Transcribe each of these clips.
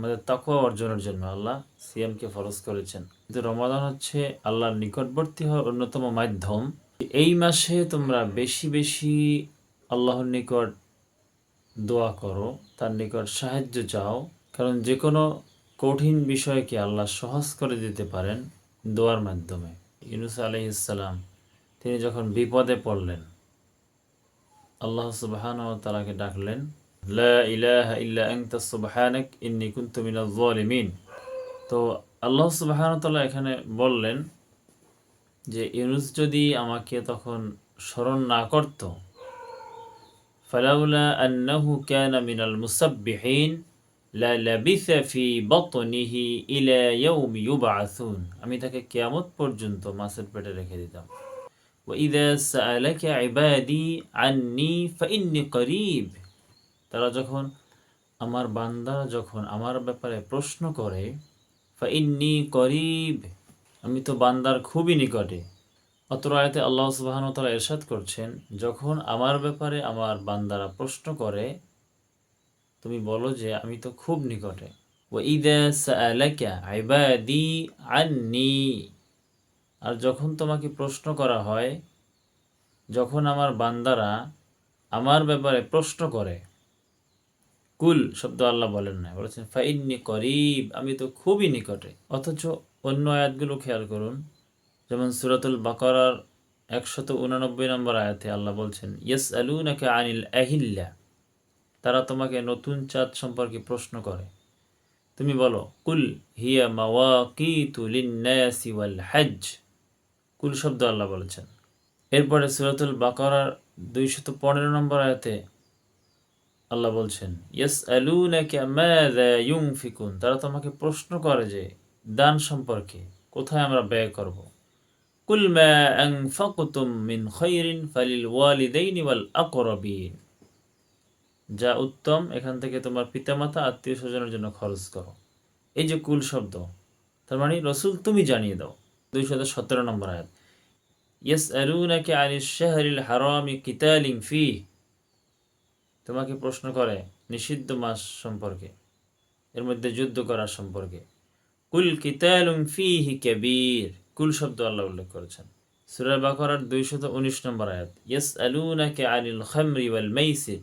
আমাদের তাকওয়া অর্জনের জন্য আল্লাহ সিয়ামকে ফরজ করেছেন। কিন্তু রমাদান হচ্ছে আল্লাহর নিকটবর্তী হওয়ার অন্যতম মাধ্যম। এই মাসে তোমরা বেশি বেশি আল্লাহর নিকট দোয়া করো, তার নিকট সাহায্য চাও, কারণ যে কোনো কঠিন বিষয়কে আল্লাহ সহজ করে দিতে পারেন দোয়ার মাধ্যমে। ইউনূস আলাইহিস সালাম তিনি যখন বিপদে পড়লেন, আল্লাহ সুবহানাহু ওয়া তাআলাকে ডাকলেন, লা ইলাহা ইল্লা আনতা সুবহানাক ইন্নী কুনতু মিনাজ জালিমিন। তো আল্লাহ সুবহানাহু ওয়া তাআলা এখানে বললেন যে ইউনূস যদি আমাকে তখন স্মরণ না করত, ফালাউলা আন্নাহু কানা মিনাল মুসাব্বিহিন লা লাবিসা ফি বাতনিহি ইলা ইয়াউমি ইউবআসুন, আমি তাকে কিয়ামত পর্যন্ত মাছের পেটে রেখে দিতাম। وَإِذَا سَأَلَكَ عِبَادِي عَنِّي فَإِنِّي قَرِيبٌ, তারা যখন আমার বান্দারা যখন আমার ব্যাপারে প্রশ্ন করে, فَإِنِّي قَرِيبٌ, আমি তো বান্দার খুবই নিকটে। অত্র আয়াতে আল্লাহ সুবহানাহু ওয়া তাআলা ইরশাদ করছেন, যখন আমার ব্যাপারে আমার বান্দারা প্রশ্ন করে তুমি বলো যে আমি তো খুব নিকটে। وَإِذَا سَأَلَكَ عِبَادِي عَنِّي, আর যখন তোমাকে প্রশ্ন করা হয়, যখন আমার বান্দারা আমার ব্যাপারে প্রশ্ন করে, কুল শব্দ আল্লাহ বলেন না, বলেছেন ফাইন্নি করিব, আমি তো খুবই নিকটে। অথচ অন্য আয়াতগুলো খেয়াল করুন, যেমন সূরাতুল বাকারার 189 নম্বর আয়াতে আল্লাহ বলছেন, ইয়াসআলুনাকা আনিল আহিল্লা, তারা তোমাকে নতুন চাঁদ সম্পর্কে প্রশ্ন করে, তুমি বলো কুল হিয়া মাওয়াকিতু লিন-নাসি ওয়াল হজ্জ, কুল শব্দ আল্লাহ বলেছেন। এরপরে সূরাতুল বাকারার 215 নম্বর আয়াতে আল্লাহ বলছেন, ইয়াসআলুনাকা মাযা ইউনফিকুন, তারা তোমাকে প্রশ্ন করে যে দান সম্পর্কে, কোথায় আমরা ব্যয় করব। কুল মা আনফাকতুম মিন খায়রিন ফালিল ওয়ালিদাইনি ওয়াল আকরাবিন, যা উত্তম এখান থেকে তোমার পিতামাতা আত্মীয়-স্বজনের জন্য খরচ করো। এই যে কুল শব্দ, তার মানে রাসূল তুমি জানিয়ে দাও। 217 নম্বর আয়াত, ইয়াসআলুনাকা আনিশ শাহরিল হারামি কিতালিন ফীহ, তোমাকে প্রশ্ন করে নিষিদ্ধ মাস সম্পর্কে, এর মধ্যে যুদ্ধ করার সম্পর্কে। কুল কিতালুন ফীহি কাবীর, কুল শব্দ আল্লাহ উল্লেখ করেছেন। সূরা বাকারার 219 নম্বর আয়াত, ইয়াসআলুনাকা আনিল খামরি ওয়াল মাইসির,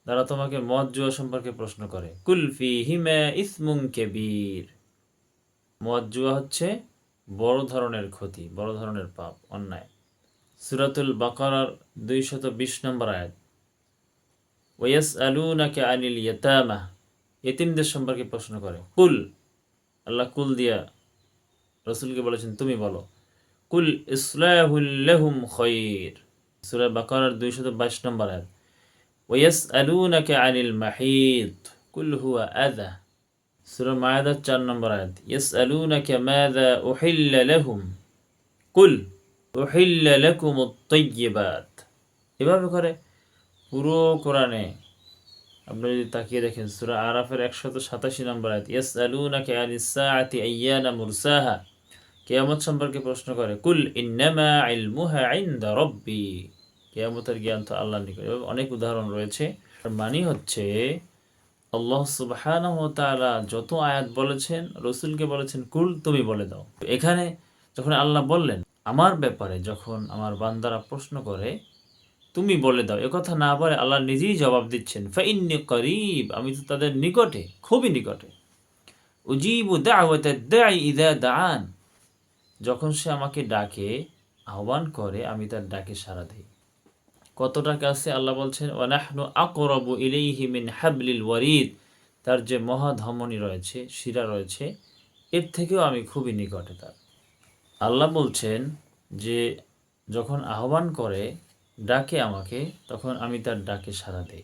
তারা তোমাকে মদ জুয়া সম্পর্কে প্রশ্ন করে, কুল ফীহিমা ইসমুন কাবীর, মদ জুয়া হচ্ছে বড় ধরনের ক্ষতি, বড় ধরনের পাপ, অন্যায়। সূরাতুল বাকারার 220 নম্বর আয়াত, ওয়াসআলুনাকা আনিল ইয়াতামা, ইতিমদের সম্পর্কে প্রশ্ন করে, কুল, আল্লাহ কুল দিয়া রাসূলকে বলেছেন তুমি বলো, কুল ইসলাহুল লাহুম খায়র, সূরা বাকারার 222 নম্বর আয়াত, ওয়াসআলুনাকা আনিল মাহিদ কুল হুয়া আযা, সূরা মায়েদার 4 নম্বর আয়াত, ইয়াসআলুনাকা মাযা উহিল্লা লাহুম কুল উহিল্লা লাকুমুত তাইয়্যিবাত। এভাবে করে পুরো কোরআনে আপনি যদি তাকিয়ে দেখেন, সূরা আরাফের 187 নম্বর আয়াত, ইয়াসআলুনাকা আনিস সাআতি আইয়ানা মুরসাহা, কিয়ামত সম্পর্কে প্রশ্ন করে, কুল ইন্নামা ইলমুহা ইনদা রাব্বি, কিয়ামতের জ্ঞান তো আল্লাহর নিকট। অনেক উদাহরণ রয়েছে। মানে হচ্ছে আল্লাহ সুবহানাহু ওয়া তাআলা যত আয়াত বলেছেন, রাসূলকে বলেছেন কুল তুমি বলে দাও। এখানে যখন আল্লাহ বললেন আমার ব্যাপারে, যখন আমার বান্দারা প্রশ্ন করে তুমি বলে দাও, একথা না বলে আল্লাহ নিজেই জবাব দিচ্ছেন, ফাইন্নী করিব, আমি তো তাদের নিকটে, খুবই নিকটে। উজিবু দাওয়াতাদ দাঈ ইযা দাআন, যখন সে আমাকে ডাকে, আহ্বান করে, আমি তার ডাকে সাড়া দিই। কতটা কাছে আল্লাহ বলছেন, ওয়া নাহনু আকরাবু ইলাইহি মিন হাবলিল ওয়ারিদ, তার যে মহাধমনী রয়েছে, শিরা রয়েছে, এর থেকেও আমি খুবই নিকটে তার। আল্লাহ বলছেন যে যখন আহ্বান করে, ডাকে আমাকে, তখন আমি তার ডাকে সাড়া দেই।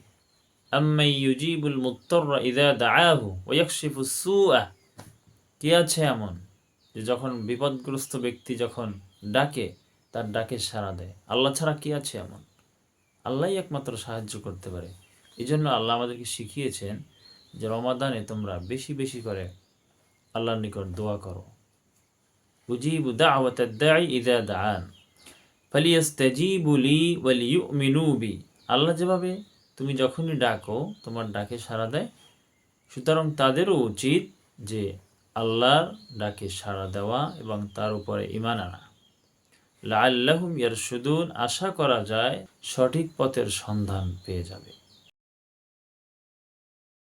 আম্মাই ইউজিবুল মুত্তাররা ইযা দাআহু ওয়া ইয়াকশিফুস সুআ, কি আছে এমন যে যখন বিপদগ্রস্ত ব্যক্তি যখন ডাকে, তার ডাকে সাড়া দেয়। আল্লাহ ছাড়া কি আছে এমন? আল্লাহই একমাত্র সাহায্য করতে পারে। এই জন্য আল্লাহ আমাদেরকে শিখিয়েছেন যে রমাদানে তোমরা বেশি বেশি করে আল্লাহর নিকট দোয়া করো। উজিবু দাওয়াতাদ দাঈ ইযা দাআন ফালিয়াস্তাজিবু লি ওয়া লিয়ুমিনু বি, আল্লাহ যেভাবে তুমি যখনই ডাকো তোমার ডাকে সাড়া দেয়, সুতরাং তাদেরও উচিত যে আল্লাহর ডাকে সাড়া দেওয়া এবং তার উপরে ঈমান আনা। লাআল্লাহুম ইয়ারশুদুন, আশা করা যায় সঠিক পথের সন্ধান পেয়ে যাবে।